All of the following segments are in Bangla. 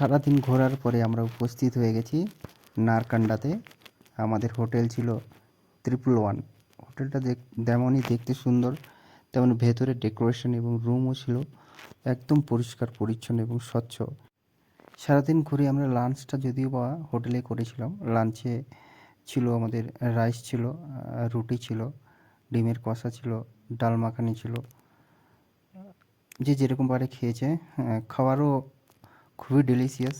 সারাদিন ঘোরার পরে আমরা উপস্থিত হয়ে গেছি নারকান্ডাতে। আমাদের হোটেল ছিল 111। হোটেলটা যেমনই দেখতে সুন্দর, তেমন ভেতরে ডেকোরেশন এবং রুমও ছিল একদম পরিষ্কার পরিচ্ছন্ন এবং স্বচ্ছ। সারাদিন ঘুরে আমরা লাঞ্চটা যদিও বা হোটেলে করেছিলাম। লাঞ্চে ছিল আমাদের রাইস ছিল, রুটি ছিল, ডিমের কষা ছিল, ডাল মাখানি ছিল। যে যেরকম পারে খেয়েছে। খাবারও খুবই ডেলিশিয়াস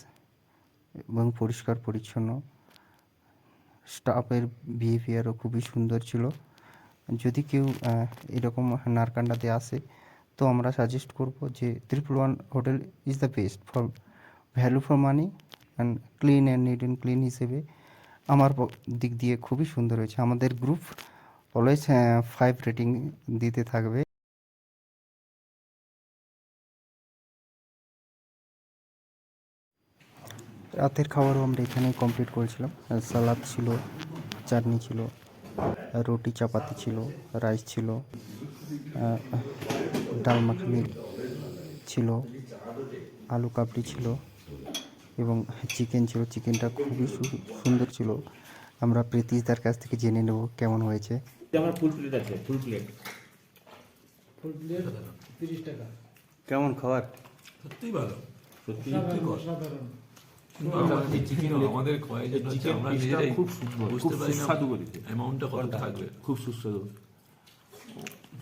এবং পরিষ্কার পরিচ্ছন্ন। স্টাফের বিহেভিয়ারও খুবই সুন্দর ছিল। যদি কেউ এরকম নারকান্ডাতে আসে, তো আমরা সাজেস্ট করব যে 111 hotel is the best for value for money and clean and neat and clean হিসেবে আমার দিক দিয়ে খুবই সুন্দর হয়েছে। আমাদের গ্রুপ অলওয়েজ 5 রেটিং দিতে থাকবে। রাতের খাবারও আমরা এখানে কমপ্লিট করেছিলাম। সালাদ ছিল, চাটনি ছিল, রুটি চাপাতি ছিল, রাইস ছিল, ডাল মাখানি ছিল, আলু কাবলি ছিল এবং চিকেন ছিল। চিকেনটা খুবই সুন্দর ছিল। আমরা প্রীতিশদার কাছ থেকে জেনে নেব কেমন হয়েছে। আমার ফুল প্লেট আছে, ফুল প্লেট 30 টাকা। কেমন খাবার? সত্যিই ভালো, সত্যি সাধারণ আমাদের কয়েকজন হচ্ছে আমরা নিজেরাই খুব সুন্দর, বুঝতে খুব পারি না সুস্বাদু করেছে। অ্যামাউন্টটা কত থাকবে। খুব সুস্বাদু।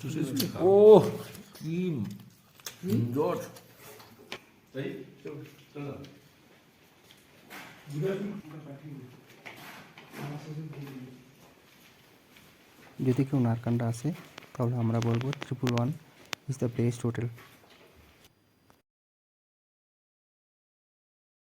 চুষে চুষে খাও। ও ক্রিম জর্জ যদি কেউ নারকান্ডা আসে, তাহলে আমরা বলবো 111 ইজ দ্য বেস্ট হোটেল।